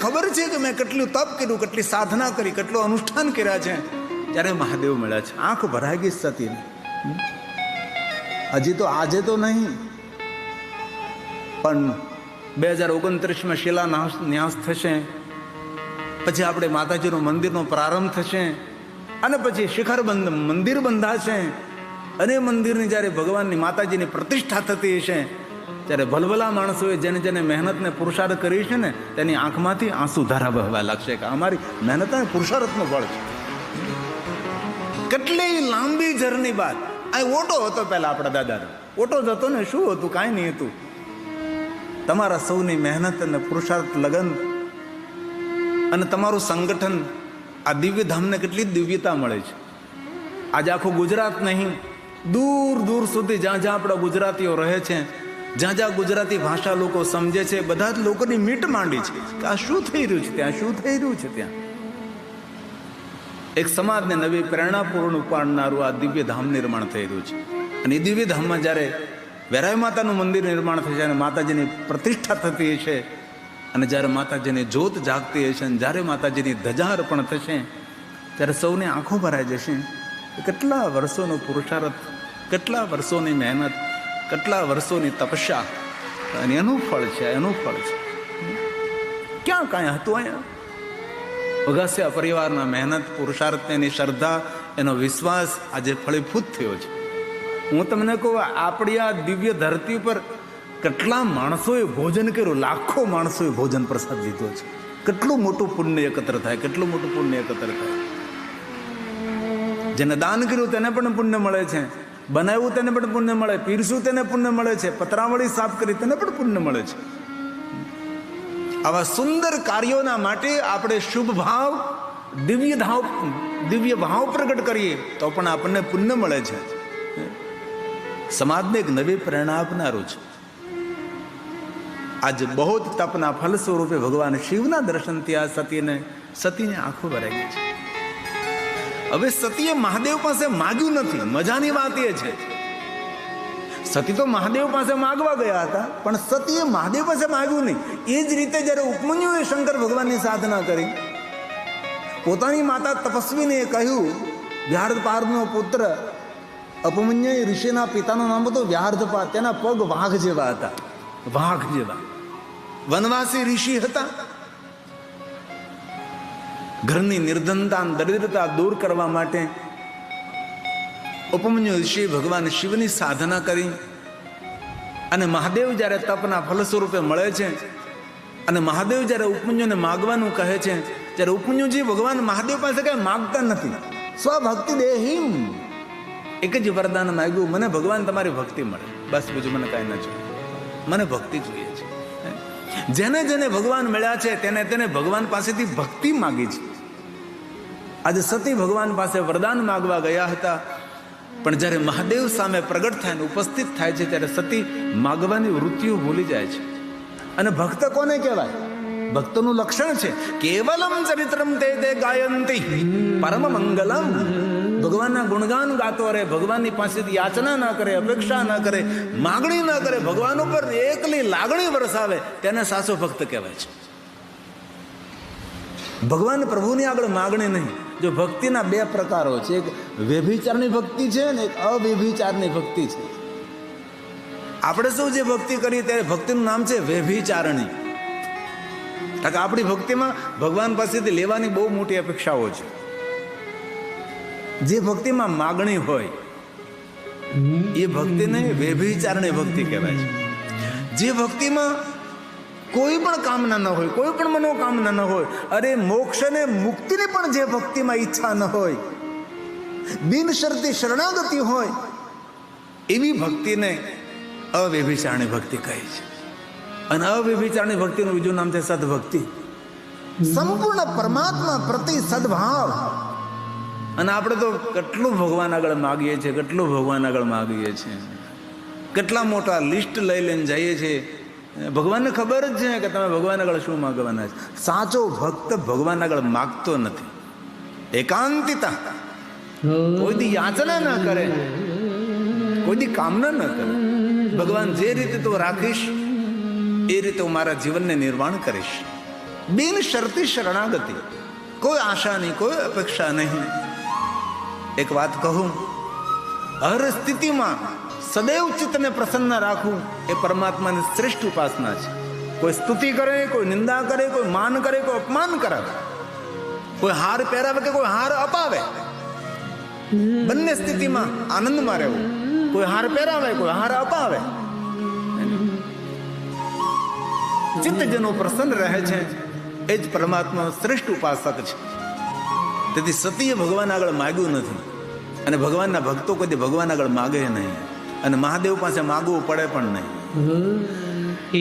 ખબર છે કે મેં કેટલું તપ કર્યું, કેટલી સાધના કરી, કેટલું અનુષ્ઠાન કર્યા છે, ત્યારે મહાદેવ મળ્યા છે. આંખ ભરાઈ ગઈ સતીને. હજી તો આજે તો નહીં, પણ 2029માં શિલાન્યાસ થશે, પછી આપણે માતાજીનું મંદિરનો પ્રારંભ થશે, અને પછી શિખરબંધ મંદિર બંધાશે, અને મંદિરની જ્યારે ભગવાનની માતાજીની પ્રતિષ્ઠા થતી હશે, ત્યારે ભલભલા માણસોએ જેને જેને મહેનત ને પુરુષાર્થ કરી છે ને, તેની આંખમાંથી આંસુ ધારા વહેવા લાગશે કે અમારી મહેનત અને પુરુષાર્થનું ફળ છે. કેટલી લાંબી જર્ની બાદ આ ઓટો હતો. પહેલા આપણા દાદાનો ઓટો જ હતો ને, શું હતું? કાંઈ નહીં હતું. તમારા સૌની મહેનત અને પુરુષાર્થ, લગન અને તમારું સંગઠન, આ દિવ્ય ધામને કેટલી દિવ્યતા મળે છે. આજે આખું ગુજરાત નહીં, દૂર દૂર સુધી જ્યાં જ્યાં આપણા ગુજરાતીઓ રહે છે, જ્યાં જ્યાં ગુજરાતી ભાષા લોકો સમજે છે, બધા જ લોકોની મીટ માંડી છે કે આ શું થઈ રહ્યું છે ત્યાં, શું થઈ રહ્યું છે ત્યાં. એક સમાજને નવી પ્રેરણા પૂર્ણ પાડનારું આ દિવ્ય ધામ નિર્માણ થઈ રહ્યું છે. અને એ દિવ્ય ધામમાં જ્યારે વેરાઈ માતાનું મંદિર નિર્માણ થશે અને માતાજીની પ્રતિષ્ઠા થતી હશે, અને જ્યારે માતાજીની જ્યોત જાગતી હશે, અને જ્યારે માતાજીની ધજા અર્પણ થશે, ત્યારે સૌની આંખો ભરાઈ જશે. કેટલા વર્ષોનો પુરુષાર્થ, કેટલા વર્ષોની મહેનત, કેટલા વર્ષોની તપસ્યા, અને એનું ફળ છે, એનું ફળ છે. ક્યાં કાંઈ હતું અહીંયા? અગાસિયા પરિવારના મહેનત, પુરુષાર્થ, એની શ્રદ્ધા, એનો વિશ્વાસ આજે ફળીભૂત થયો છે. હું તમને કહું, આપણી આ દિવ્ય ધરતી પર કેટલા માણસોએ ભોજન કર્યું, લાખો માણસોએ ભોજન પ્રસાદ લીધો છે. કેટલું મોટું પુણ્ય એકત્ર થાય, કેટલું મોટું પુણ્ય એકત્ર થાય. જેને દાન કર્યું તેને પણ પુણ્ય મળે છે, બનાવ્યું તેને પણ પુણ્ય મળે, પીરસ્યું તેને પુણ્ય મળે છે, પતરાવળી સાફ કરી તેને પણ પુણ્ય મળે છે. આવા સુંદર કાર્યોના માટે આપણે શુભ ભાવ, દિવ્ય ભાવ પ્રગટ કરીએ તો પણ આપણને પુણ્ય મળે છે. સમાજને એક નવી પ્રેરણા આપનારું છે. આજે બહુ જ તપના ફલ સ્વરૂપે ભગવાન શિવના દર્શનથી આ સતીને આંખો ભરાઈ ગઈ છે. હવે સતીએ મહાદેવ પાસે માગ્યું નથી. મજાની વાત એ છે, સતી તો મહાદેવ પાસે માગવા ગયા હતા, પણ સતીએ મહાદેવ પાસે માગ્યું નહીં. એ જ રીતે જ્યારે ઉપમન્યુએ શંકર ભગવાનની સાધના કરી, પોતાની માતા તપસ્વીને કહ્યું, વ્યાર્ધપારનો પુત્ર ઉપમન્યુ ઋષિના પિતાનું નામ હતું વ્યાર્ધપાર. તેના પગ વાઘ જેવા હતા, વાઘ જેવા. વનવાસી ઋષિ હતા. ઘરની નિર્ધનતા, દરિદ્રતા દૂર કરવા માટે ઉપમન્યુ ઋષિ ભગવાન શિવની સાધના કરી. અને મહાદેવ જ્યારે તપના ફલ સ્વરૂપે મળે છે, અને મહાદેવ જ્યારે ઉપમન્યુને માગવાનું કહે છે, ત્યારે ઉપમન્યુજી ભગવાન મહાદેવ પાસે કઈ માગતા નથી. સ્વભક્તિ દેહીમ, એક જ વરદાન માગ્યું, મને ભગવાન તમારી ભક્તિ મળે, બસ, બીજું મને કાંઈ ન જોઈએ, મને ભક્તિ જોઈએ છે. જેને જેને ભગવાન મળ્યા છે તેને ભગવાન પાસેથી ભક્તિ માગી છે. આજે સતી ભગવાન પાસે વરદાન માગવા ગયા હતા, પણ જ્યારે મહાદેવ સામે પ્રગટ થાય ને ઉપસ્થિત થાય છે, ત્યારે સતી માગવાની વૃત્તિઓ ભૂલી જાય છે. અને ભક્ત કોને કહેવાય? ભક્તનું લક્ષણ છે કેવલમ ચરિત્રમ તે ગાયંતી પરમ મંગલમ. ભગવાનના ગુણગાન ગાતો રહે, ભગવાનની પાસેથી યાચના ના કરે, અપેક્ષા ના કરે, માગણી ના કરે, ભગવાન ઉપર એકલી લાગણી વરસાવે, તેને સાચો ભક્ત કહેવાય છે. ભગવાન પ્રભુની આગળ માગણી નહીં. જો ભક્તિના બે પ્રકારો છે, એક વ્યભિચારની ભક્તિ છે ને એક અવ્યભિચારની ભક્તિ છે. આપણે સૌ જે ભક્તિ કરીએ ત્યારે ભક્તિનું નામ છે વ્યભિચારણી. કારણ કે આપણી ભક્તિમાં ભગવાન પાસેથી લેવાની બહુ મોટી અપેક્ષાઓ છે. જે ભક્તિમાં માગણી હોય એ ભક્તિને વ્યભિચારણી ભક્તિ કહેવાય છે. જે ભક્તિમાં કોઈ પણ કામના ન હોય, કોઈ પણ મનોકામના ન હોય, અરે મોક્ષ ને મુક્તિની પણ જે ભક્તિમાં ઈચ્છા ન હોય, બિનશરતી શરણાગતિ હોય, એવી ભક્તિને અવ્યભિચારણી ભક્તિ કહે છે. અને અવ્યભિચારણી ભક્તિનું બીજું નામ છે સદભક્તિ. સંપૂર્ણ પરમાત્મા પ્રતિ સદભાવ. અને આપણે તો કેટલું ભગવાન આગળ માગીએ છીએ, કેટલું ભગવાન આગળ માગીએ છીએ, કેટલા મોટા લિસ્ટ લઈ લઈને જઈએ છીએ. ભગવાનને ખબર જ છે કે તમે ભગવાન આગળ શું માગવાના છે. સાચો ભક્ત ભગવાન આગળ માગતો નથી. એકાંતિતા, કોઈ દી યાચના ના કરે, કોઈ દી કામના ના કરે. ભગવાન જે રીતે તું રાખીશ એ રીતે હું મારા જીવનને નિર્માણ કરીશ. બિન શરતી શરણાગતિ, કોઈ આશા નહીં, કોઈ અપેક્ષા નહીં. એક વાત કહું, હર સ્થિતિમાં સદૈવ ચિત્તને પ્રસન્ન રાખવું એ પરમાત્માની શ્રેષ્ઠ ઉપાસના છે. કોઈ સ્તુતિ કરે, કોઈ નિંદા કરે, કોઈ માન કરે, કોઈ અપમાન કરાવે, કોઈ હાર પહેરાવે કે કોઈ હાર અપાવે, બંને સ્થિતિમાં આનંદમાં રહેવું. કોઈ હાર પહેરાવે, કોઈ હાર અપાવે, ચિત્ત જેનો પ્રસન્ન રહે છે એ જ પરમાત્મા શ્રેષ્ઠ ઉપાસક છે. તેથી સતીએ ભગવાન આગળ માગ્યું નથી, અને ભગવાનના ભક્તો કદી ભગવાન આગળ માગે નહીં, અને મહાદેવ પાસે માગવું પડે પણ નહીં.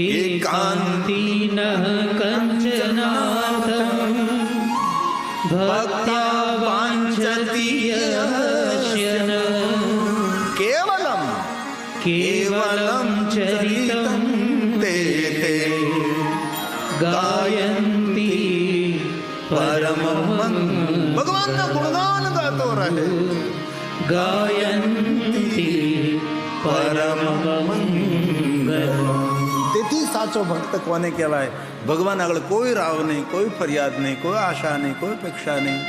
એકાંતિનઃ કંચનાથં ભક્ત્યા વાંછતિ યસ્યન કેવલમ કેવલમ ચરિતં તે ગાયંતી પરમં ભગવાનના ગુણગાન ગાતો રહે. ગાયંતી પરમં. તેથી સાચો ભક્ત કોને કહેવાય? ભગવાન આગળ કોઈ રાવ નહીં, કોઈ ફરિયાદ નહીં, કોઈ આશા નહીં, કોઈ અપેક્ષા નહીં.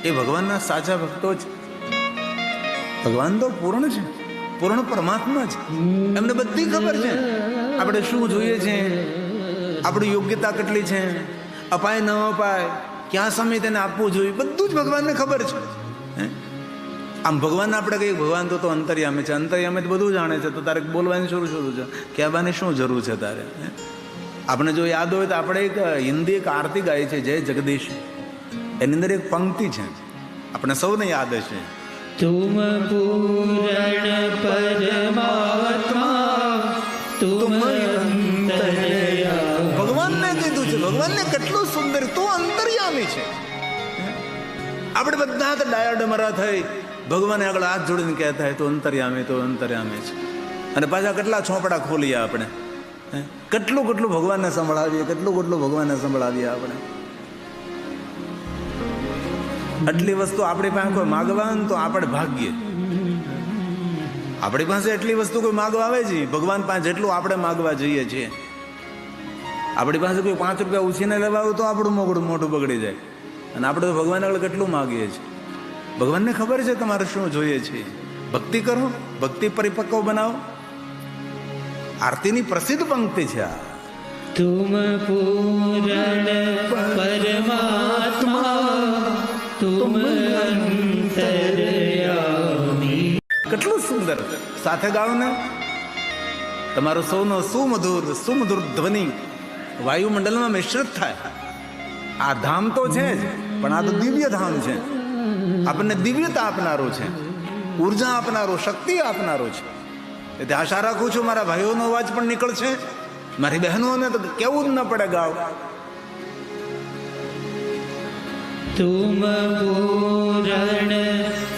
એ ભગવાનના સાચા ભક્તો છે. ભગવાન તો પૂર્ણ છે, પૂર્ણ પરમાત્મા છે. એમને બધી ખબર છે આપણે શું જોઈએ છે, આપણી યોગ્યતા કેટલી છે, અપાય ન અપાય, ક્યાં સમય તેને આપવું જોઈએ, બધું જ ભગવાનને ખબર છે. આમ ભગવાન આપણે કહીએ ભગવાન તો અંતર્યામી છે, અંતર્યામી તો બધું જાણે છે, તો તારે બોલવાની શું છે, કહેવાની શું જરૂર છે તારે? આપણે જો યાદ હોય તો આપણે એક હિન્દી એક આરતી ગાઈ છે, જય જગદીશ. એની અંદર એક પંક્તિ છે, આપણે સૌને યાદ હશે. તુમ પૂરણ પરમાત્મા તુમ અંતર્યામી. ભગવાનને કીધું છે, ભગવાનને કેટલું સુંદર, તું અંતર્યામી છે. આપણે બધા તો ડાયા ડમરા થઈ ભગવાને આગળ હાથ જોડીને કહેતા હોય તો અંતર્યામી, તો અંતર્યામી છે. અને પાછા કેટલા ચોપડા ખોલીએ આપણે, કેટલું કેટલું ભગવાનને સંભળાવીએ, કેટલું કેટલું ભગવાનને સંભળાવીએ આપણે. આટલી વસ્તુ આપણી પાસે કોઈ માગવા તો આપણે ભાગ્યે. આપણી પાસે એટલી વસ્તુ કોઈ માગવા આવે છે ભગવાન પાસે જેટલું આપણે માગવા જઈએ છીએ. આપણી પાસે કોઈ 5 રૂપિયા ઉછીને લેવા આવે તો આપણું મોઢું બગડી જાય, અને આપણે તો ભગવાન આગળ કેટલું માગીએ છીએ. ભગવાનને ખબર છે તમારે શું જોઈએ છે. ભક્તિ કરો, ભક્તિ પરિપક્વ બનાવો. આરતીની પ્રસિદ્ધ પંક્તિ છે આ. તુમ પૂરણ પરમાત્મા તુમ અંતર્યામી. કેટલું સુંદર સાથે ગાઓ ને. તમારો સૌનો સુમધુર ધ્વનિ વાયુમંડળમાં મિશ્રિત થાય. આ ધામ તો છે જ, પણ આ તો દિવ્ય ધામ છે. આપણને દિવ્યતા આપનારો છે, ઉર્જા આપનારો, શક્તિ આપનારો છે. એટલે આશા રાખું છું મારા ભાઈઓનો અવાજ પણ નીકળશે, મારી બહેનોને તો કેવું જ ન પડે ગાવ. તુમ પૂરણ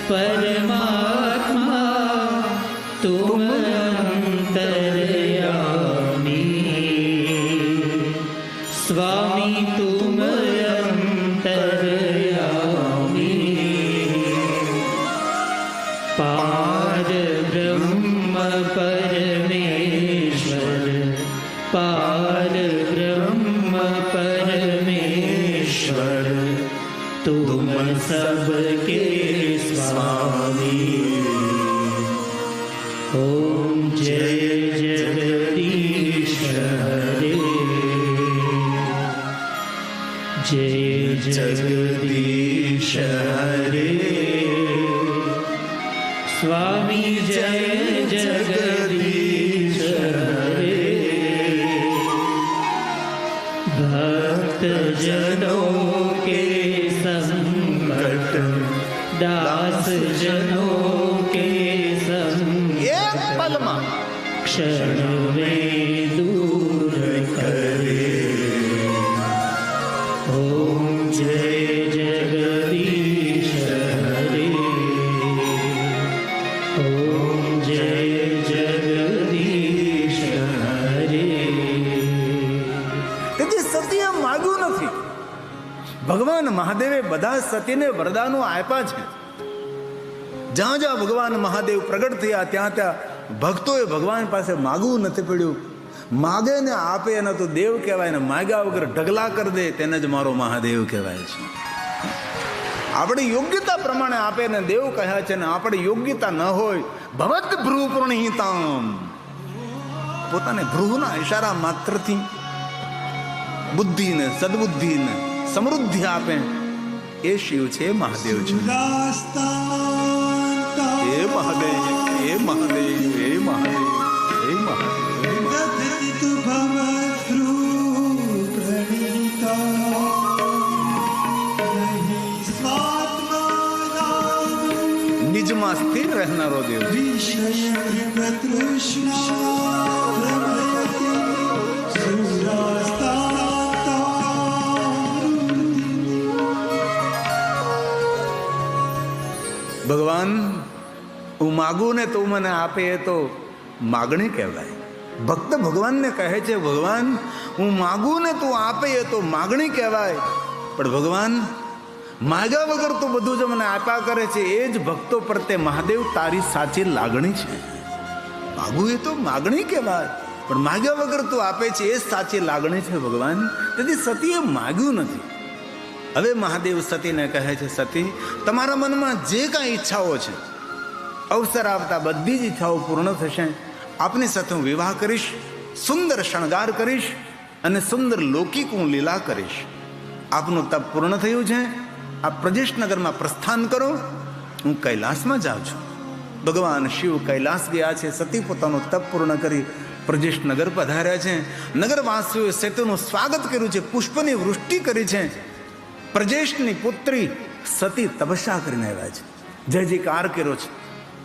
પરમાત્મા તુમ અંતર્યામી. સ્વામી તુમ અંતર્યામી. પાર બ્રહ્મ પરમેશ્વર, પાર બ્રહ્મ પરમેશ્વર तुम सबके स्वामी. ओम जय जगदीश हरे, जय जगदीश हरे. स्वामी जय जगदीश हरे. भक्त जनों के संकट, दास जनों के संकट क्षण में दूर करे. ओम जय जगदीश हरे, ओम जय जगदीश हरे. તેથી સત્ય માગ્યું નથી. ભગવાન મહાદેવે બધા સતીને વરદાનો આપ્યા છે. જ્યાં જ્યાં ભગવાન મહાદેવ પ્રગટ થયા ત્યાં ત્યાં ભક્તોએ ભગવાન પાસે માગવું નથી પડ્યું. માગે ને આપે એને તો દેવ કહેવાય ને માગ્યા વગર ઢગલા કરી દે તેને જ મારો મહાદેવ કહેવાય છે. આપણી યોગ્યતા પ્રમાણે આપે ને દેવ કહ્યા છે ને આપણી યોગ્યતા ન હોય ભવત ભ્રૂ પ્રણીતામ, પોતાને ભ્રૂના ઈશારા માત્રથી બુદ્ધિને સદબુદ્ધિને સમૃદ્ધિ આપે એ શિવ છે, મહાદેવ છે. એ મહાદેવ, એ મહાદેવ, એ મહાદેવ, એ મહાદેવ. નિજમાં સ્થિર રહેનારો દેવ. ભગવાન હું માગું ને તું મને આપે એ તો માગણી કહેવાય. ભક્ત ભગવાનને કહે છે ભગવાન હું માગું ને તું આપે એ તો માગણી કહેવાય. પણ ભગવાન માગ્યા વગર તો બધું જ મને આપ્યા કરે છે એ જ ભક્તો પ્રત્યે મહાદેવ તારી સાચી લાગણી છે. માગું એ તો માગણી કહેવાય પણ માગ્યા વગર તું આપે છે એ જ સાચી લાગણી છે ભગવાન. તેથી સતીએ માગ્યું નથી. હવે મહાદેવ સતીને કહે છે સતી તમારા મનમાં જે કાંઈ ઈચ્છાઓ છે અવસર આવતા બધી જ ઈચ્છાઓ પૂર્ણ થશે. આપની સાથે હું વિવાહ કરીશ, સુંદર શણગાર કરીશ અને સુંદર લૌકિક હું લીલા કરીશ. આપનું તપ પૂર્ણ થયું છે, આ પ્રજેશનગરમાં પ્રસ્થાન કરો, હું કૈલાસમાં જાઉં છું. ભગવાન શિવ કૈલાસ ગયા છે. સતી પોતાનું તપ પૂર્ણ કરી પ્રજેશનગર પધાર્યા છે. નગરવાસીઓએ સેતુનું સ્વાગત કર્યું છે, પુષ્પની વૃષ્ટિ કરી છે. પ્રજેશની પુત્રી સતી તપસ્યા કરીને આવ્યા છે, જય જયકાર કર્યો છે.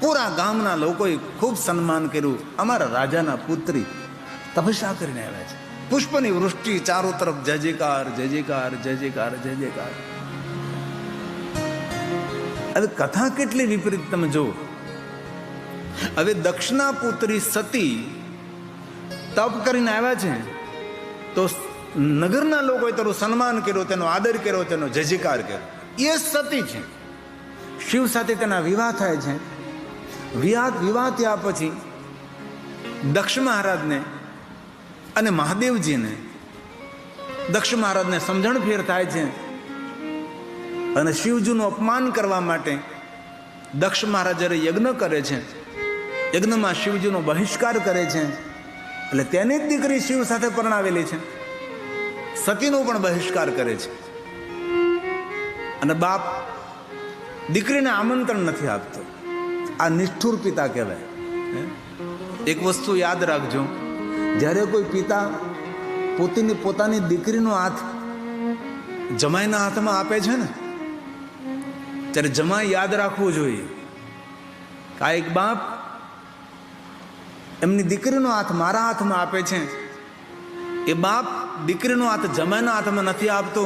પૂરા ગામના લોકોએ ખૂબ સન્માન કર્યું. અમારા રાજાના પુત્રી તપસ્યા કરીને આવ્યા છે. પુષ્પની વૃષ્ટિ ચારો તરફ જય જયકાર, જય જયકાર, જય જયકાર, જય જયકાર. હવે કથા કેટલી વિપરીત તમે જુઓ. હવે દક્ષના પુત્રી સતી તપ કરીને આવ્યા છે તો નગરના લોકોએ તેનું સન્માન કર્યું, તેનો આદર કર્યો, તેનો જય જયકાર કર્યો. એ સતી છે. શિવ સાથે તેના વિવાહ થાય છે. વિવાહ થયા પછી દક્ષ મહારાજને અને મહાદેવજીને દક્ષ મહારાજને સમજણ ફેર થાય છે અને શિવજીનું અપમાન કરવા માટે દક્ષ મહારાજ જ્યારે યજ્ઞ કરે છે, યજ્ઞમાં શિવજીનો બહિષ્કાર કરે છે. એટલે તેની જ દીકરી શિવ સાથે પરણાવેલી છે, સતીનો પણ બહિષ્કાર કરે છે. અને બાપ દીકરીને આમંત્રણ નથી આપતો. આ નિષ્ઠુર પિતા કહેવાય. એક વસ્તુ યાદ રાખજો, જ્યારે કોઈ પિતા પોતાની દીકરીનો હાથ જમાઈના હાથમાં આપે છે ને ત્યારે જમાઈ યાદ રાખવું જોઈએ કે આ એક બાપ એમની દીકરીનો હાથ મારા હાથમાં આપે છે. એ બાપ દીકરીનો હાથ જમાઈના હાથમાં નથી આપતો.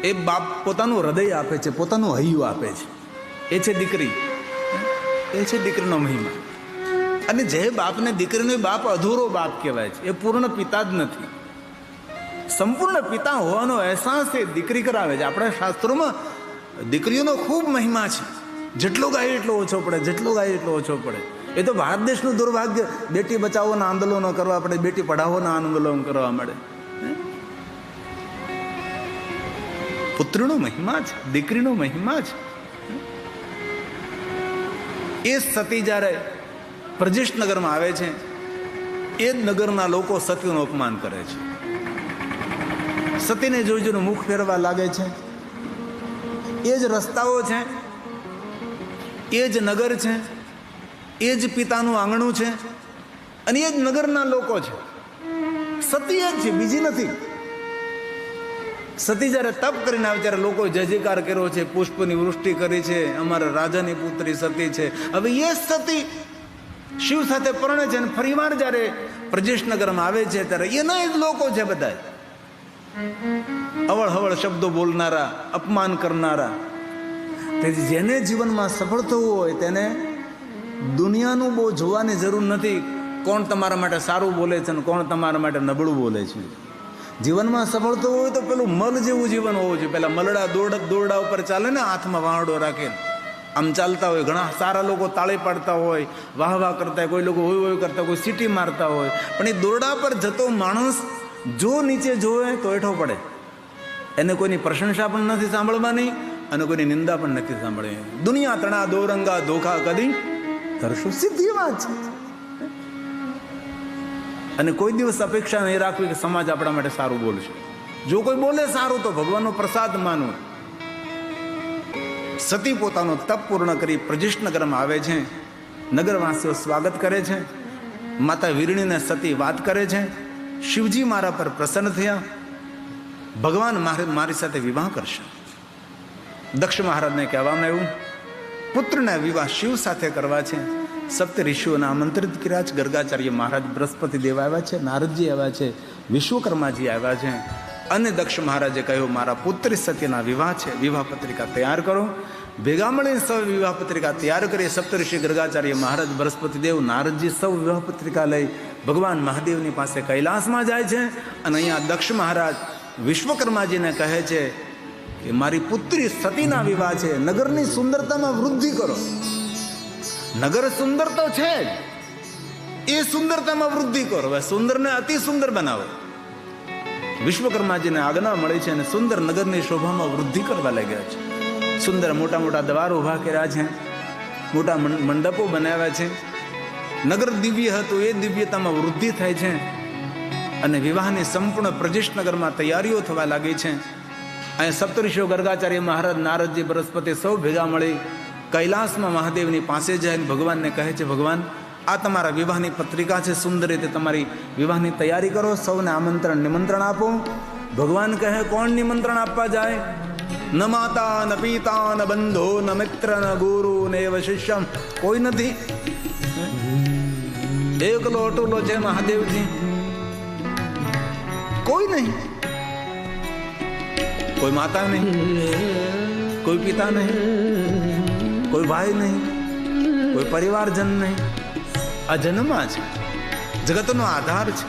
એ બાપ પોતાનું હૃદય આપે છે, પોતાનું હૈયું આપે છે. એ છે દીકરી, એ છે દીકરીનો મહિમા. અને જે બાપને દીકરીનો બાપ અધૂરો બાપ કહેવાય છે, એ પૂર્ણ પિતા જ નથી. સંપૂર્ણ પિતા હોવાનો અહેસાસ એ દીકરી કરાવે છે. આપણા શાસ્ત્રોમાં દીકરીઓનો ખૂબ મહિમા છે. જેટલો ગાય એટલો ઓછો પડે, જેટલો ગાય એટલો ઓછો પડે. એ તો ભારત દેશનું દુર્ભાગ્ય. બેટી બચાવોના આંદોલનો કરવા પડે, બેટી પઢાવોના આંદોલન કરવા મળે. પુત્રનો મહિમા છે, દીકરીનો મહિમા છે. એ સતી જ્યારે પ્રજેશનગરમાં આવે છે એ જ નગરના લોકો સતીનું અપમાન કરે છે. સતીને જોઈ જોઈને મુખ ફેરવા લાગે છે. એ જ રસ્તાઓ છે, એ જ નગર છે, એ જ પિતાનું આંગણું છે અને એ જ નગરના લોકો છે. સતી જ છે, બીજી નથી. સતી જ્યારે તપ કરીને આવે ત્યારે લોકો જય જયકાર કર્યો છે, પુષ્પની વૃષ્ટિ કરી છે, અમારા રાજાની પુત્રી સતી છે. હવે એ સતી શિવ સાથે પરણે છે અને ફરીવાર જ્યારે પ્રજેશનગરમાં આવે છે ત્યારે એના જ લોકો છે બધા અવળ હવળ શબ્દો બોલનારા, અપમાન કરનારા. તેથી જેને જીવનમાં સફળ થવું હોય તેને દુનિયાનું બહુ જોવાની જરૂર નથી. કોણ તમારા માટે સારું બોલે છે અને કોણ તમારા માટે નબળું બોલે છે. જીવનમાં સફળ થવું હોય તો પેલું મલ જેવું જીવન હોવું જોઈએ. પેલા મલડા દોરડા ઉપર ચાલે ને, હાથમાં વાહડો રાખે, આમ ચાલતા હોય, ઘણા સારા લોકો તાળી પાડતા હોય, વાહ વાહ કરતા હોય, કોઈ લોકો હોય હોય કરતા, કોઈ સીટી મારતા હોય, પણ એ દોરડા પર જતો માણસ જો નીચે જોવે તો હેઠો પડે. એને કોઈની પ્રશંસા પણ નથી સાંભળવાની અને કોઈની નિંદા પણ નથી સાંભળવી. દુનિયા તણા દોરંગા ધોખા કદી કરશો, સીધી વાત છે. અને કોઈ દિવસ અપેક્ષા નહીં રાખવી કે સમાજ આપણા માટે સારું બોલશે. જો કોઈ બોલે સારું તો ભગવાનનો પ્રસાદ માનવો. સતી પોતાનો તપ પૂર્ણ કરી પ્રજિષ્ઠનગરમાં આવે છે. નગરવાસીઓ સ્વાગત કરે છે. માતા વીરણીને સતી વાત કરે છે, શિવજી મારા પર પ્રસન્ન થયા, ભગવાન મારી સાથે વિવાહ કરશે. દક્ષ મહારાજને કહેવામાં આવ્યું પુત્રના વિવાહ શિવ સાથે કરવા છે. સપ્ત ઋષિઓને આમંત્રિત કર્યા છે. ગર્ગાચાર્ય મહારાજ, બૃહસ્પતિ દેવ આવ્યા છે, નારદજી આવ્યા છે, વિશ્વકર્માજી આવ્યા છે. અને દક્ષ મહારાજે કહ્યું મારા પુત્રી સતીના વિવાહ છે, વિવાહ પત્રિકા તૈયાર કરો. ભેગા મળીને સૌ વિવાહ પત્રિકા તૈયાર કરી. સપ્તઋષિ ગર્ગાચાર્ય મહારાજ, બૃહસ્પતિ દેવ, નારદજી સૌ વિવાહ પત્રિકા લઈ ભગવાન મહાદેવની પાસે કૈલાસમાં જાય છે. અને અહીંયા દક્ષ મહારાજ વિશ્વકર્માજીને કહે છે કે મારી પુત્રી સતીના વિવાહ છે, નગરની સુંદરતામાં વૃદ્ધિ કરો. નગર સુંદર તો છે જ, એ સુંદરતામાં વૃદ્ધિ કરો. હવે સુંદરને અતિ સુંદર બનાવો. વિશ્વકર્માજીને આજ્ઞા મળી છે અને સુંદર નગરની શોભામાં વૃદ્ધિ કરવા લાગ્યા છે. સુંદર મોટા મોટા દ્વાર ઊભા કર્યા છે, મોટા મંડપો બનાવ્યા છે. નગર દિવ્ય હતું, એ દિવ્યતામાં વૃદ્ધિ થાય છે. અને વિવાહની સંપૂર્ણ પ્રજિષ્ઠનગરમાં તૈયારીઓ થવા લાગી છે. અહીંયા સપ્તઋષિઓ ગર્ગાચાર્ય મહારાજ, નારદજી, બૃહસ્પતિ સૌ ભેગા મળી કૈલાસમાં મહાદેવની પાસે જઈને ભગવાનને કહે છે ભગવાન આ તમારા વિવાહની પત્રિકા છે, સુંદર રીતે તમારી વિવાહની તૈયારી કરો, સૌને આમંત્રણ નિમંત્રણ આપો. ભગવાન કહે કોણ નિમંત્રણ આપવા જાય? ન માતા ન પિતા ન બંધો ન મિત્ર ન ગુરુ ન એવ શિષ્યમ, કોઈ નથી. એકલો અટુલો છે મહાદેવજી, કોઈ નહીં. કોઈ માતા નહીં, કોઈ પિતા નહીં, કોઈ ભાઈ નહીં, કોઈ પરિવારજન નહીં. આ જન્મમાં છે, જગતનો આધાર છે,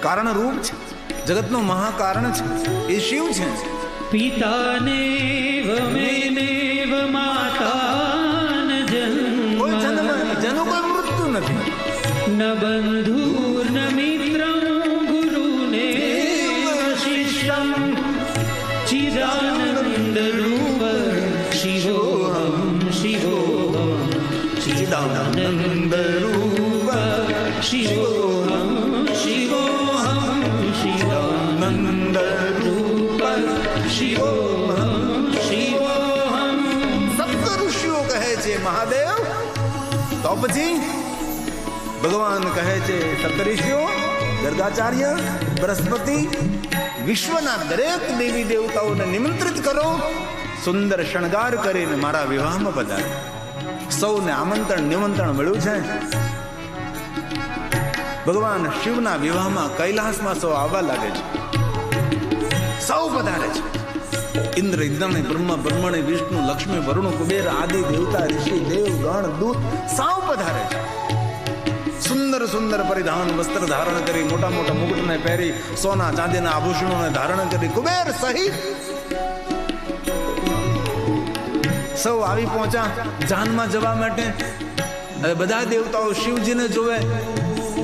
કારણ રૂપ છે, જગતનો મહાકારણ છે, એ શિવ છે. પિતાનેવ મેનેવ માતાન જન્મ, કોઈ જન્મ નહીં, જેનું કોઈ મૃત્યુ નથી. ન બંધુર્ન મિત્રં ગુરુને શિષ્યં, ચિદાનંદ રૂપ શિવોહમ શિવોહમ, ચિદાનંદ રૂપ શિવોહમ શિવોહમ, શિવાનંદ રૂપ શિવોહમ શિવોહમ. સપ્ત ઋષિઓ કહે છે મહાદેવ, તો પછી ભગવાન કહે છે સપ્ત ઋષિઓ ગર્ગાચાર્ય, બૃહસ્પતિ, વિશ્વના દરેક દેવી દેવતાઓને નિમંત્રિત કરો, સુંદર શણગાર કરીને મારા વિવાહમાં પધારે. સૌને આમંત્રણ નિમંત્રણ મળ્યું છે. ભગવાન શિવના વિવાહમાં કૈલાસમાં સૌ આવવા લાગે છે. સૌ પધારે છે. ઇન્દ્ર, ઇન્દ્રાણી, બ્રહ્મા, બ્રહ્મણી, વિષ્ણુ, લક્ષ્મી, વરુણ, કુબેર આદિ દેવતા, ઋષિ, દેવ, ગણ, દૂત સૌ પધારે છે. સુંદર સુંદર પરિધાન વસ્ત્ર ધારણ કરી, મોટા મોટા મુકુટને પહેરી, સોના ચાંદીના આભૂષણોને ધારણ કરી, કુબેર સહિત સૌ આવી પહોંચ્યા જાનમાં જવા માટે. હવે બધા દેવતાઓ શિવજીને જોવે.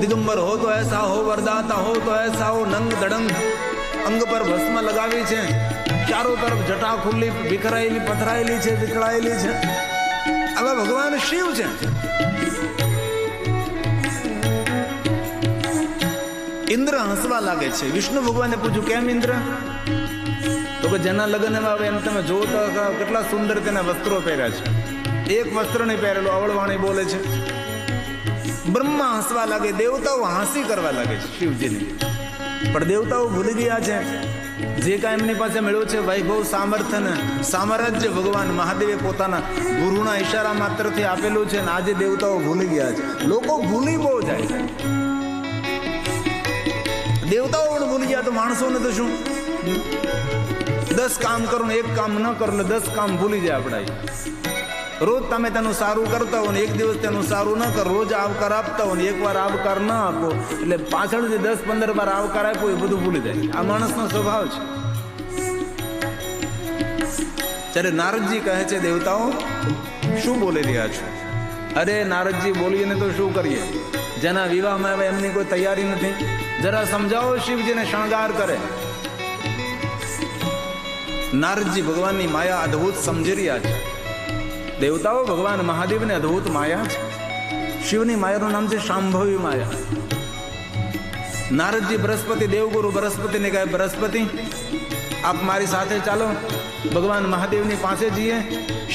દિગંબર હો તો એસા હો, વરદાતા હો તો એસા હો, નંગ દડંગ અંગ પર ભસ્મ લગાવી છે, ચારો તરફ જટા ખુલ્લી વિખરાયેલી પથરાયેલી છે, વિખરાયેલી છે. હવે ભગવાન શિવ છે. ઇન્દ્ર હસવા લાગે છે. વિષ્ણુ ભગવાને પૂછ્યું કેમ ઇન્દ્ર? તો કે જેના લગ્ન આવે એમ તમે જો તો કેટલા સુંદર તેના વસ્ત્રો પહેર્યા છે, એક વસ્ત્ર નહીં પહેરેલું, અવળવાણી બોલે છે. બ્રહ્મા હસવા લાગે, દેવતાઓ હાંસી કરવા લાગે છે શિવજીની. પણ દેવતાઓ ભૂલી ગયા છે જે કાંઈ એમની પાસે મળ્યું છે વૈભવ, સામર્થ્ય ને સામ્રાજ્ય ભગવાન મહાદેવે પોતાના ગુરુના ઈશારા માત્રથી આપેલું છે. ને આજે દેવતાઓ ભૂલી ગયા છે. લોકો ભૂલી બહુ જાય છે. દેવતાઓ પણ ભૂલી ગયા તો માણસોને તો શું? 10 કામ કરો ને એક કામ ન કરો એટલે 10 કામ ભૂલી જાય આપણા. રોજ તમે તેનું સારું કરતા હો ને એક દિવસ તેનું સારું ન કરો, રોજ આવકાર આપતા હો ને એક વાર આવકાર ન આપો એટલે પાછળ જે 10-15 વાર આવકાર આપ્યો એ બધું ભૂલી જાય. આ માણસનો સ્વભાવ છે. ત્યારે નારદજી કહે છે દેવતાઓ શું બોલી રહ્યા છો? અરે નારદજી, બોલીને તો શું કરીએ? જેના વિવાહમાં આવે એમની કોઈ તૈયારી નથી. જરા સમજાવો શિવજીને શણગાર કરે. નારદજી ભગવાનની માયા અદ્ભુત સમજી રહ્યા છે. દેવતાઓ ભગવાન મહાદેવને અદ્ભુત માયા છે. શિવની માયાનું નામ છે શાંભવી માયા. નારદજી બૃહસ્પતિ દેવગુરુ બૃહસ્પતિને કહે, બૃહસ્પતિ આપ મારી સાથે ચાલો, ભગવાન મહાદેવની પાસે જઈએ,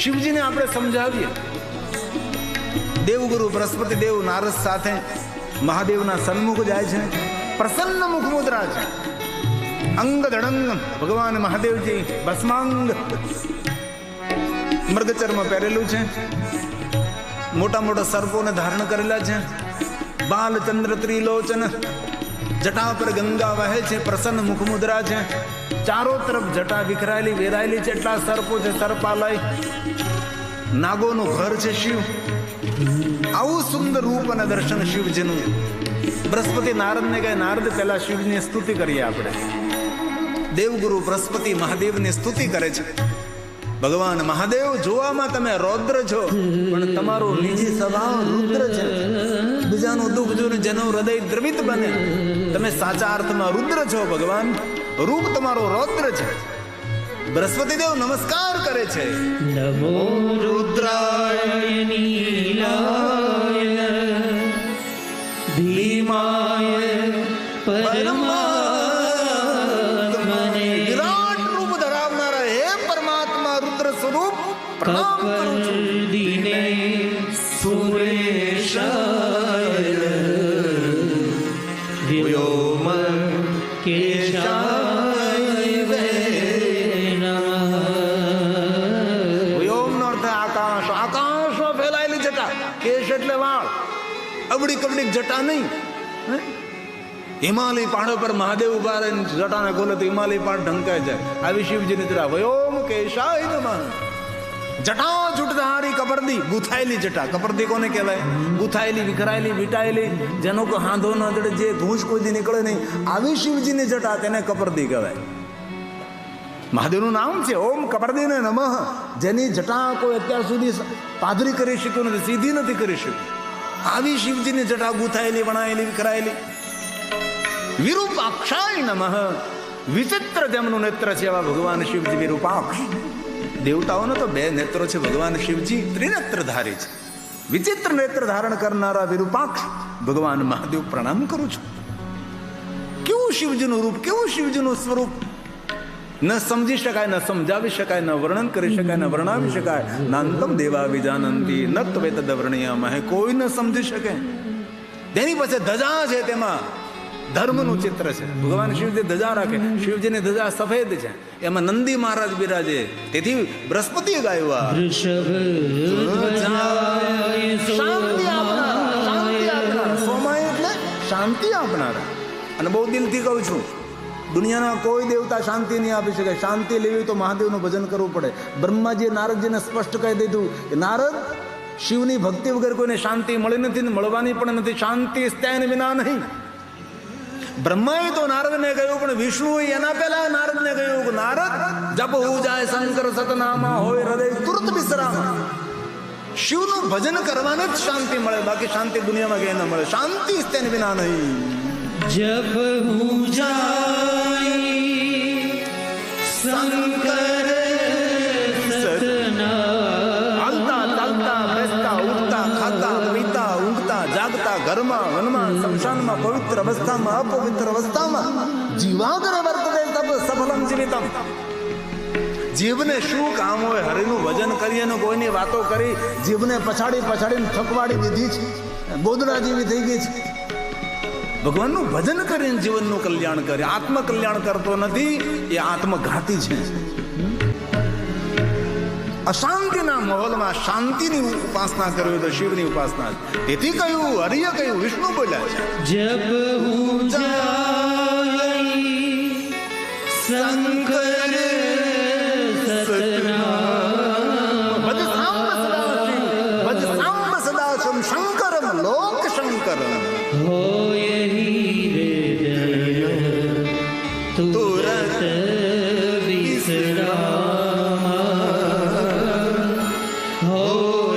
શિવજીને આપણે સમજાવીએ. દેવગુરુ બૃહસ્પતિ દેવ નારદ સાથે મહાદેવના સન્મુખ જાય છે. પ્રસન્ન મુખ મુદ્રા છે. અંગ ધડંગ ભગવાન મહાદેવજી ભસ્માંગ મૃગચર્મ પહેરેલું છે. મોટા મોટા સર્પોને ધારણ કરેલા છે. બાલચંદ્ર ત્રિલોચન, જટા પર ગંગા વહે છે. પ્રસન્ન મુખ મુદ્રા છે. ચારો તરફ જટા વિખરાયેલી વેરાયેલી છે. એટલા સર્પો છે. સર્પાલય, નાગોનું ઘર છે શિવ. આવું સુંદર રૂપ અને દર્શન શિવજીનું. બૃહસ્પતિ નારદને કહે, નારદ પહેલા શિવની સ્તુતિ કરીએ આપણે. દેવગુરુ બૃહસ્પતિ મહાદેવની સ્તુતિ કરે છે. ભગવાન મહાદેવ, જોવામાં તમે રૌદ્ર છો, પણ તમારો નિજી સ્વભાવ રુદ્ર છે. બીજાનું દુઃખ જોઈને જેનું હૃદય દ્રવિત બને. તમે સાચા અર્થમાં રુદ્ર છો ભગવાન. રૂપ તમારો રૌદ્ર છે. બૃહસ્પતિ દેવ નમસ્કાર કરે છે. નમો રુદ્રાય નીલાય ભીમાય પરમાત્મને. વિરાટ રૂપ ધરાવનારા હે પરમાત્મા રુદ્ર સ્વરૂપ, પ્રણામ કરું છું. દિને સુરેશાય વ્યોમ કેશાય વે નમઃ. વ્યોમનો અર્થ આકાશ. આકાશમાં ફેલાયેલી જટા. કેશ એટલે વાળ. અબડી કબડી જટા નહીં. હિમાલય પહાડો પર મહાદેવ ઉભા રહીને જટાને ખોલે તો હિમાલય પહાડ ઢંકાઈ જાય. આવી શિવજીની જટા. વ્યોમ કેશાય નમઃ. જટા જુટધારી કપરદી, ગુથાયેલી જટા. કપરદી કોને કહેવાય? ગુથાયેલી, વિખરાયેલી, વીટાયેલી, જેનો કોઈ હાંધો ન ચડે, જે ઘૂંસ કોઈ દી નીકળે નહીં, આવી શિવજીની જટા, તેને કપરદી કહેવાય. મહાદેવનું નામ છે ઓમ કપરદીને નમઃ. જેની જટા કોઈ અત્યાર સુધી પાદરી કરી શક્યું નથી, સીધી નથી કરી શક્યું. આવી શિવજીની જટા ગુથાયેલી, વણાયેલી, વિખરાયેલી. વિરૂપાક્ષાય નમઃ. વિચિત્ર જેમનું નેત્ર છે એવા ભગવાન શિવજી વિરૂપાક્ષ. દેવતાઓનો તો બે નેત્રો છે. ભગવાન શિવજી ત્રિનેત્રધારી છે. વિચિત્ર નેત્ર ધારણ કરનારા વિરૂપાક્ષ ભગવાન મહાદેવ પ્રણામ કરું છું. કેવું શિવજીનું રૂપ, કેવું શિવજીનું સ્વરૂપ! ન સમજી શકાય, ન સમજાવી શકાય, ન વર્ણન કરી શકાય, ન વર્ણાવી શકાય. નાંતમ દેવા વિજાનંતી ન ત્વે તદ વર્ણયામહે. કોઈ ન સમજી શકે. તેની પાસે ધજા છે, તેમાં ધર્મનું ચિત્ર છે. ભગવાન શિવજી ધજા રાખે. શિવજીની ધજા સફેદ છે, એમાં નંદી મહારાજ બિરાજે. તેથી બૃહસ્પતિએ ગાયું, શાંતિ આપનારા. સોમાય એટલે શાંતિ આપનારા. અને બહુ દિલથી કહું છું, દુનિયાના કોઈ દેવતા શાંતિ નહીં આપી શકે. શાંતિ લેવી તો મહાદેવનું ભજન કરવું પડે. બ્રહ્માજીએ નારદજીને સ્પષ્ટ કહી દીધું કે નારદ, શિવની ભક્તિ વગર કોઈને શાંતિ મળી નથી ને મળવાની પણ નથી. શાંતિ સ્તેન વિના નહીં. બ્રહ્માએ તો નારદને કહ્યું, પણ વિષ્ણુએ એના પહેલા નારદને કહ્યું કે નારદ, જપ હો જાય શંકર સતનામા, હોય હૃદય તુરત વિશ્રામ. શિવનું ભજન કરવાને જ શાંતિ મળે, બાકી શાંતિ દુનિયામાં ક્યાંય ન મળે. શાંતિ સ્તેન વિના નહીં. જપ હું જાય શંકર સતના. હાલતા ચાલતા, બેસતા, ઉઠતા, ખાતા, પીતા, ઊંઘતા, જાગતા, ઘરમાં, વનમાં, શમશાનમાં, પવિત્ર અવસ્થામાં, અપવિત્ર અવસ્થામાં, જીવાગરે વર્તતે તબ સફલમ જીવિતમ. જીવને શું કામ હોય? હરિનું ભજન કરી અને કોઈની વાતો કરી જીવને પછાડીને થકવાડી દીધી છે. ગોદડા જેવી થઈ ગઈ છે. ભગવાનનું ભજન કરીને જીવનનું કલ્યાણ કરે. આત્મકલ્યાણ કરતો નથી, એ આત્મઘાતી છે. અશાંતિના માહોલમાં શાંતિની ઉપાસના કરવી તો શિવની ઉપાસના. તેથી કહ્યું, હરિએ કહ્યું, વિષ્ણુ બોલ્યા છે, જપ હું જાય શંકર સતના. ભજ સાંબ સદાશિવ, ભજ સાંબ સદાશિવ શંકરમ લોક શંકરમ. હોય હૃદય તુરત વિશ્રામ. હોય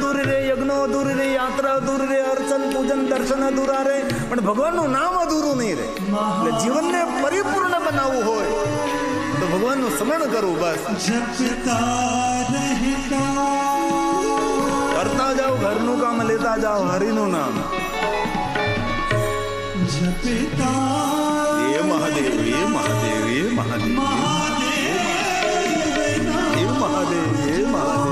અધૂરી રે, યજ્ઞો અધૂરી રે, યાત્રા અધૂરી રે, અર્ચન પૂજન દર્શન અધૂરા રે, પણ ભગવાનનું નામ અધૂરું નહીં રહે. એટલે જીવનને પરિપૂર્ણ બનાવવું હોય તો ભગવાનનું સ્મરણ કરવું. બસ કરતા જાઓ, ઘરનું કામ લેતા જાઓ, હરિનું નામ. એ મહાદેવ, એ મહાદેવ, એ મહાદેવ, એ મહાદેવ, એ મહાદેવ.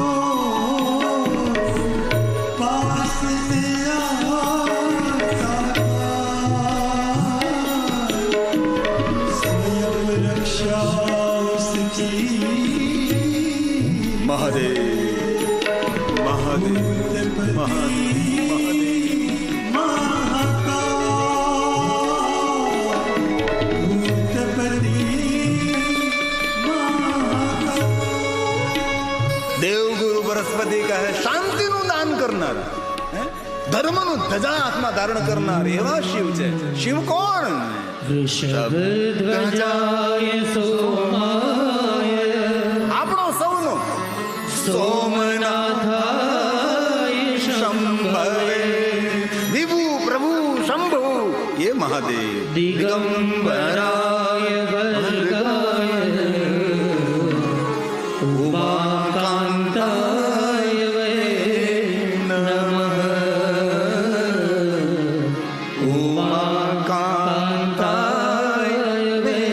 મહાદેવ, મહાદેવ, દેવગુરુ બૃહસ્પતિ કહે શાંતિનું દાન કરનાર, ધર્મનું ધજા હાથમાં ધારણ કરનાર એવા શિવ છે. શિવ કોણ? વૃષભધ્વજાય સોમાય આપણો સૌનો સોમનાથાય શંભવે વિભુ પ્રભુ શંભુ એ મહાદેવ. દિગંબરાય વર્ગાય ઉમાકાંતાય વૈ નમઃ ઉમાકાંતાય વૈ.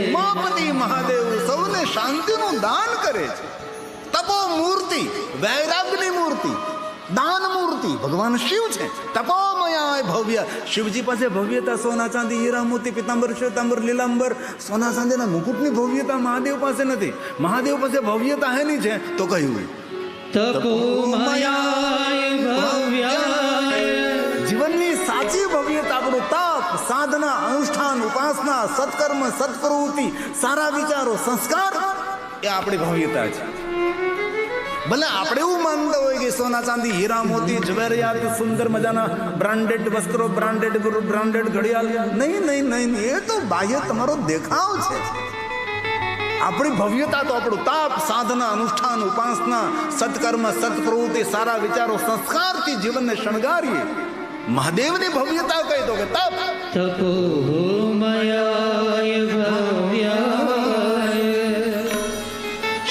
ઉમાપતિ મહાદેવ સૌને શાંતિનું દાન કરે છે. તપો મૂર્તિ, વૈરાગ્યની મૂર્તિ, દાન મૂર્તિ ભગવાન શિવ છે. તપોમયાય ભવ્ય. શિવજી પાસે ભવ્યતા સોના ચાંદી હીરા મોતી પિતાંબર શ્વેતાંબર લીલાંબર સોના ચાંદીના મુકુટની ભવ્યતા મહાદેવ પાસે નથી. મહાદેવ પાસે ભવ્યતા હેની છે તો કહ્યું તપોમયાય ભવ્યાય. જીવનની સાચી ભવ્યતા આપણું તપ, સાધના, અનુષ્ઠાન, ઉપાસના, સત્કર્મ, સત્પ્રવૃત્તિ, સારા વિચારો, સંસ્કાર એ આપણી ભવ્યતા છે. ભલે આપણે એવું માનતા હોય કે સોના ચાંદી હીરા મોતી જવેરિયાત સુંદર મજાના બ્રાન્ડેડ વસ્ત્રો, બ્રાન્ડેડ ઘડિયાળ, નહીં નહીં નહીં, એ તો બાહ્ય તમારો દેખાવ છે. આપણી ભવ્યતા તો આપણું તાપ, સાધના, અનુષ્ઠાન, ઉપાસના, સત્કર્મ, સત્પ્રવૃત્તિ, સારા વિચારો, સંસ્કારથી જીવનને શણગારીએ. મહાદેવની ભવ્યતા કહી દો કે તપ. તપોમયાય ભવ્યાય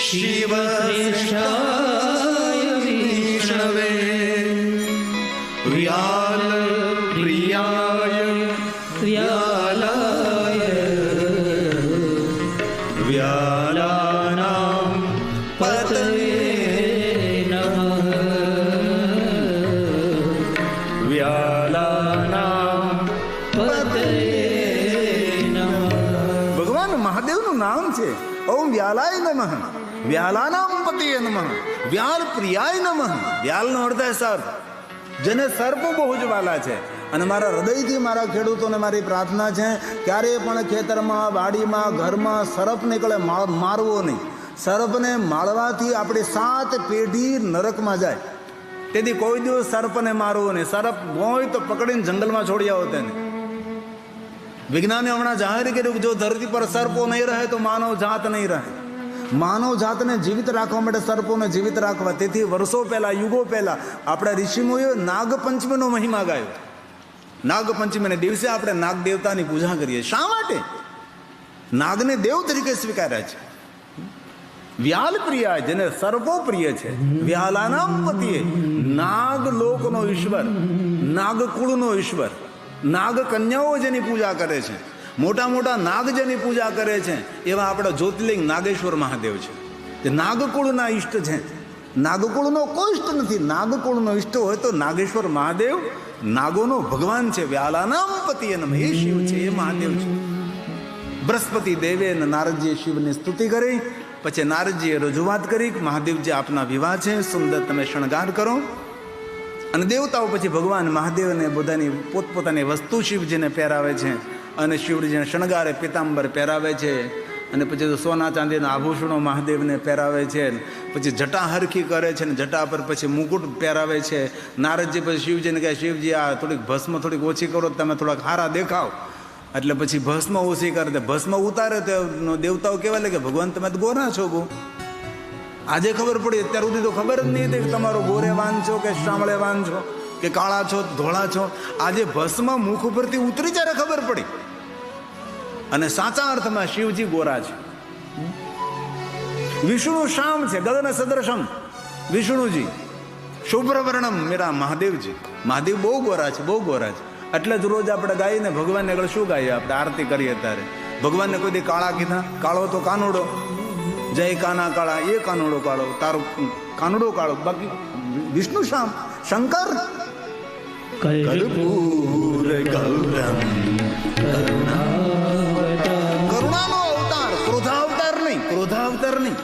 શિવ શ્રેષ્ઠાય વિષ્ણવે વ્યાલ પ્રિયાય વ્યાલાય વ્યાલાનામ પતયે નમઃ વ્યાલાનામ પતયે નમઃ. ભગવાન મહાદેવનું નામ છે. ઓમ વ્યાલાય નમઃ, વ્યાલાનામ પતિએ નમઃ, વ્યાલ પ્રિયાય નમઃ. વ્યાલનો અર્થ છે સર્પ. જેને સર્પ બહુ જ વાલા છે. અને મારા હૃદયથી મારા ખેડૂતોને મારી પ્રાર્થના છે, ક્યારેય પણ ખેતરમાં, વાડીમાં, ઘરમાં સર્પ નીકળે મારવો નહીં. સર્પને મારવાથી આપણી 7 પેઢી નરકમાં જાય. તેથી કોઈ દિવસ સર્પને મારવો નહીં. સર્પ હોય તો પકડીને જંગલમાં છોડી આવો તેને. વિજ્ઞાને હમણાં જાહેર કર્યું કે જો ધરતી પર સર્પો નહીં રહે તો માનવ જાત નહીં રહે. માનવ જાતને જીવિત રાખવા માટે સર્પોને જીવિત રાખવા. તેથી વર્ષો પહેલા, યુગો પહેલા આપણા ઋષિમુએ નાગપંચમીનો મહિમા ગાયો. નાગપંચમીને દિવસે આપણે નાગ દેવતાની પૂજા કરીએ. શા માટે? નાગને દેવ તરીકે સ્વીકાર્યા છે. વ્યાલ પ્રિય, જેને સર્પો પ્રિય છે. વ્યાલાનામ પતિએ, નાગ લોકનો ઈશ્વર, નાગકુળનો ઈશ્વર, નાગ કન્યાઓ જેની પૂજા કરે છે, મોટા મોટા નાગ જેની પૂજા કરે છે, એવા આપણા જ્યોતિર્લિંગ નાગેશ્વર મહાદેવ છે. તે નાગકુળના ઈષ્ટ છે. નાગકુળનો કોઈ ઈષ્ટ નથી. નાગકુળનો ઈષ્ટ હોય તો નાગેશ્વર મહાદેવ નાગોનો ભગવાન છે. વ્યાલાનામ પતિએ નમઃ, એ શિવ છે, એ મહાદેવ છે. બૃહસ્પતિ દેવે અને નારદજીએ શિવની સ્તુતિ કરી. પછી નારદજીએ રજૂઆત કરી કે મહાદેવજી આપના વિવાહ છે, સુંદર તમે શણગાર કરો. અને દેવતાઓ પછી ભગવાન મહાદેવને બધાની પોતપોતાની વસ્તુ શિવજીને પહેરાવે છે. અને શિવજીને શણગારે, પિતાંબર પહેરાવે છે. અને પછી તો સોના ચાંદીના આભૂષણો મહાદેવને પહેરાવે છે. પછી જટા હરખી કરે છે, ને જટા પર પછી મુકુટ પહેરાવે છે. નારદજી પછી શિવજીને કહે, શિવજી આ થોડીક ભસ્મ થોડીક ઓછી કરો, તમે થોડાક હારા દેખાવ. એટલે પછી ભસ્મ ઓછી કરે. ભસ્મ ઉતારે તો દેવતાઓ કહેવા લાગે, ભગવાન તમે તો ગોરા છો બહુ. આજે ખબર પડી, અત્યાર સુધી તો ખબર જ નહીં હતી કે તમારો ગોરે વાન છો કે શામળે વાન છો કે કાળા છો ધોળા છો. આજે ભસ્મ મુખ ઉપરથી ઉતરી ત્યારે ખબર પડી. અને સાચા અર્થમાં શિવજી ગોરા છે. વિષ્ણુ શ્યામ છે, ગગન સદૃશમ વિષ્ણુજી, શુભ્રવર્ણમ મેરા મહાદેવજી. મહાદેવ બહુ ગોરા છે, બહુ ગોરા છે. એટલે જ રોજ આપણે ગાઈને ભગવાનને આગળ શું ગાઈએ? આપણે આરતી કરીએ ત્યારે ભગવાનને કોઈ દી કાળા કીધા? કાળો તો કાનુડો, જય કાના કાળા, એ કાનુડો કાળો, તારો કાનુડો કાળો. બાકી વિષ્ણુ શ્યામ, શંકર કર્પૂર ગૌરમ, કરુણાનો અવતાર, ક્રોધાવતાર નહીં, ક્રોધાવતાર નહીં.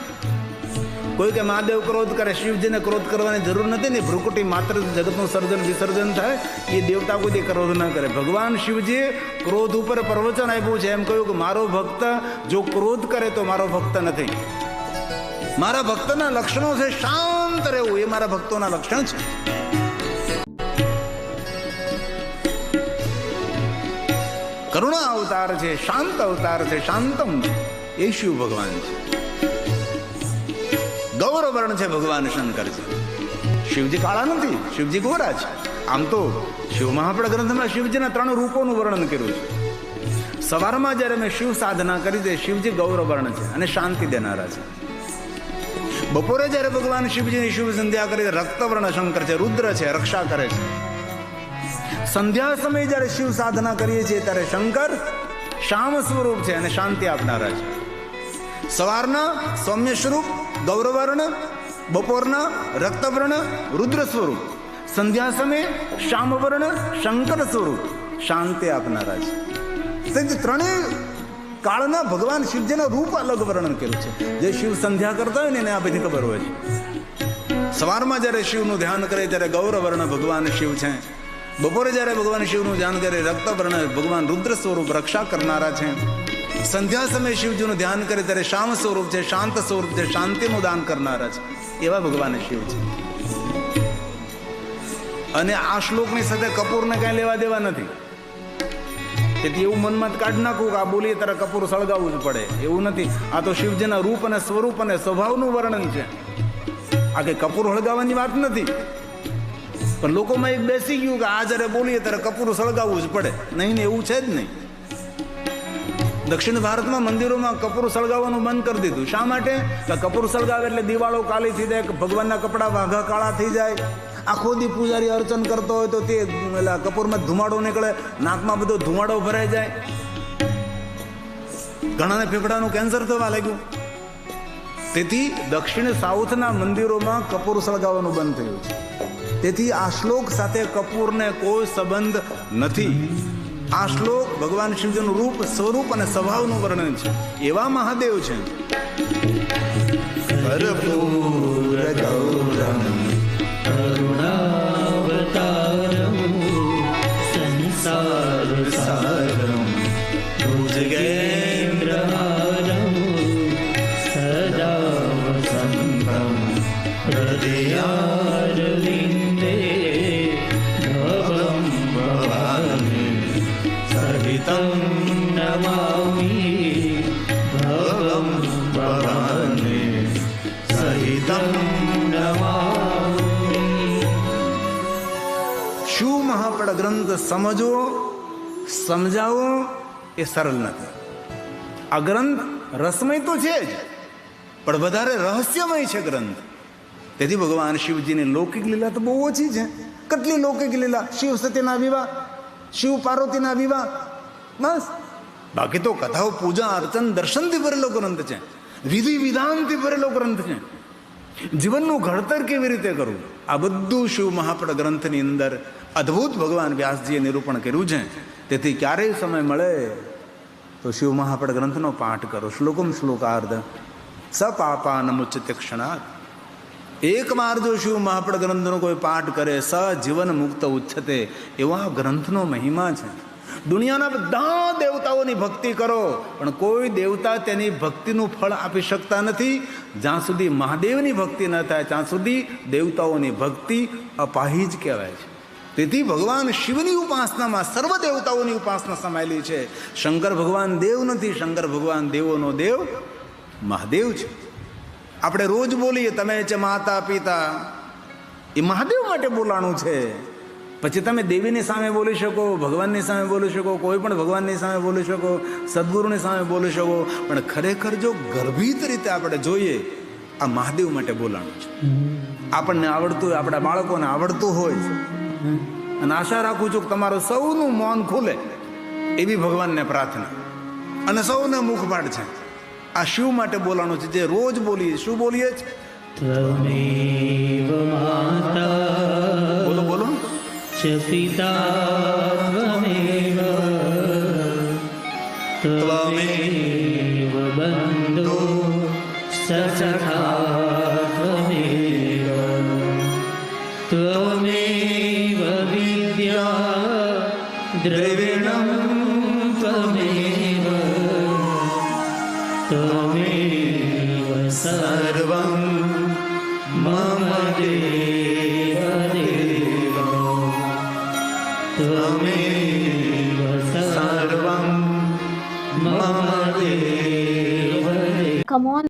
કોઈ કે મહાદેવ ક્રોધ કરે, શિવજીને ક્રોધ કરવાની જરૂર નથી ને. ભ્રુકુટી માત્ર જગતનું સર્જન વિસર્જન થાય, એ દેવતા કોઈ ક્રોધ ના કરે. ભગવાન શિવજીએ ક્રોધ ઉપર પ્રવચન આપ્યું છે. એમ કહ્યું કે મારો ભક્ત જો ક્રોધ કરે તો મારો ભક્ત નથી. મારા ભક્તના લક્ષણો છે શાંત રહેવું, એ મારા ભક્તોના લક્ષણ છે. કરુણા અવતાર છે, શાંત અવતાર છે, શાંતમ એ શિવ ભગવાન છે. ગૌરવર્ણ છે ભગવાન શંકર છે. શિવજી કાળા નથી, શિવજી ગોરા છે. આમ તો શિવ મહાપડ ગ્રંથમાં શિવજીના 3 રૂપોનું વર્ણન કર્યું છે. સવારમાં જ્યારે મેં શિવ સાધના કરી દે, શિવજી ગૌરવર્ણ છે અને શાંતિ દેનારા છે. બપોરે જ્યારે ભગવાન શિવજીની શિવ સંધ્યા કરી, રક્તવર્ણ શંકર છે, રુદ્ર છે, રક્ષા કરે છે. સંધ્યા સમયે જ્યારે શિવ સાધના કરીએ છીએ ત્યારે શંકર શ્યામ સ્વરૂપ છે અને શાંતિ આપનારા છે. સવારના સૌમ્ય સ્વરૂપ ગૌરવર્ણ, બપોરના રક્તવર્ણ રુદ્ર સ્વરૂપ, સંધ્યા સમયે શ્યામવર્ણ શંકર સ્વરૂપ, શાંતિ આપનારા છે. ત્રણેય કાળના ભગવાન શિવજીના રૂપ અલગ વર્ણન કર્યું છે. જે શિવ સંધ્યા કરતા હોય ને એને આ બધી ખબર હોય છે. સવારમાં જ્યારે શિવનું ધ્યાન કરે ત્યારે ગૌરવર્ણ ભગવાન શિવ છે. બપોરે જ્યારે ભગવાન શિવનું ધ્યાન કરે રક્તવર્ણ ભગવાન રુદ્ર સ્વરૂપ રક્ષા કરનારા છે. સંધ્યા સમયે શિવજીનું ધ્યાન કરે ત્યારે શ્યામ સ્વરૂપ છે, શાંત સ્વરૂપ છે, શાંતિનું દાન કરનારા છે. એવા ભગવાન શિવ છે. અને આ શ્લોકની સાથે કપૂરને કઈ લેવા દેવા નથી. તેથી એવું મનમાં કાઢ નાખવું કે આ બોલીએ ત્યારે કપૂર સળગાવવું જ પડે, એવું નથી. આ તો શિવજીના રૂપ અને સ્વરૂપ અને સ્વભાવનું વર્ણન છે. આ કઈ કપૂર સળગાવવાની વાત નથી. પણ લોકોમાં એક બેસી ગયું કે આ જ્યારે બોલીએ ત્યારે કપૂર સળગાવવું જ પડે. નહીં ને, એવું છે જ નહીં. દક્ષિણ ભારતમાં મંદિરોમાં કપૂર સળગાવવાનું બંધ કરી દીધું. શા માટે? કે કપૂર સળગાવે એટલે દિવાળો કાળી થઈ જાય, ભગવાનના કપડા વાઘા કાળા થઈ જાય. આખો દી પૂજારી અર્ચન કરતો હોય તો તે કપૂરમાં ધુમાડો નીકળે, નાકમાં બધો ધુમાડો ભરાઈ જાય. ઘણાને ફેફડાનું કેન્સર થવા લાગ્યું. તેથી દક્ષિણ સાઉથના મંદિરોમાં કપૂર સળગાવવાનું બંધ થયું છે. તેથી આ શ્લોક સાથે કપૂરને કોઈ સંબંધ નથી. આ શ્લોક ભગવાન શિવજીનું રૂપ, સ્વરૂપ અને સ્વભાવનું વર્ણન છે. એવા મહાદેવ છે. કર્પૂર ગૌરમ કરુણાવતારમ સંસાર સારમ ભુજગેન્દ્રહારમ સદા વસંતમ હૃદયારવિંદે ભવમ ભવાની સહિતં નમામિ ભવમ ભવાની સહિતં નમામિ. શિવ મહાપડ ગ્રંથ સમજવો, સમજાવો એ સરળ નથી. આ ગ્રંથ રસમય તો છે જ, પણ વધારે રહસ્યમય છે ગ્રંથ. તેથી ભગવાન શિવજીની લૌકિક લીલા તો બહુ ઓછી છે. કેટલી લૌકિક લીલા? શિવ સતીના વિવાહ, શિવ પાર્વતીના વિવાહ, બસ. બાકી તો કથાઓ, પૂજા અર્ચન, દર્શનથી ભરેલો ગ્રંથ છે. વિધિ વિધાનથી ભરેલો ગ્રંથ છે. જીવનનું ઘડતર કેવી રીતે કરવું, આ બધું શિવ મહાપડ ગ્રંથની અંદર અદ્ભુત ભગવાન વ્યાસજીએ નિરૂપણ કર્યું છે. તેથી ક્યારેય સમય મળે તો શિવ મહાપડ ગ્રંથનો પાઠ કરો. શ્લોકમ શ્લોકાર્ધ સપાપાનમુચ્યતે ક્ષણાત. એક વાર જો શિવ મહાપડ ગ્રંથનો કોઈ પાઠ કરે, સ જીવન મુક્ત ઉચ્છતે. એવો આ ગ્રંથનો મહિમા છે. દુનિયાના બધા દેવતાઓની ભક્તિ કરો, પણ કોઈ દેવતા તેની ભક્તિનું ફળ આપી શકતા નથી. જ્યાં સુધી મહાદેવની ભક્તિ ન થાય ત્યાં સુધી દેવતાઓની ભક્તિ અપાહી જ કહેવાય છે. તેથી ભગવાન શિવની ઉપાસનામાં સર્વ દેવતાઓની ઉપાસના સમાયેલી છે. શંકર ભગવાન દેવ નથી, શંકર ભગવાન દેવોનો દેવ મહાદેવ છે. આપણે રોજ બોલીએ તમે છે માતા પિતા, એ મહાદેવ માટે બોલાણું છે. પછી તમે દેવીની સામે બોલી શકો, ભગવાનની સામે બોલી શકો, કોઈ પણ ભગવાનની સામે બોલી શકો, સદગુરુની સામે બોલી શકો, પણ ખરેખર જો ગર્ભિત રીતે આપણે જોઈએ, આ મહાદેવ માટે બોલાણું છે. આપણને આવડતું હોય, આપણા બાળકોને આવડતું હોય, અને આશા રાખું છું કે તમારું સૌનું મૌન ખુલે એવી ભગવાનને પ્રાર્થના, અને સૌને મુખપાઠ છે. આ શિવ માટે બોલાણું છે, જે રોજ બોલીએ. શું બોલીએ છે? ત્વમેવ માતા બોલો બોલો. ચ પિતા ત્વમેવ ત્વમેવ બંધુ સખા ત્વમેવ ત્વમેવ વિદ્યા દ્રવિણં ત્વમેવ ત્વમેવ સર્વં મમ દેવ દેવ ત્વમેવ સર્વં મમ દેવ દેવ. Come on.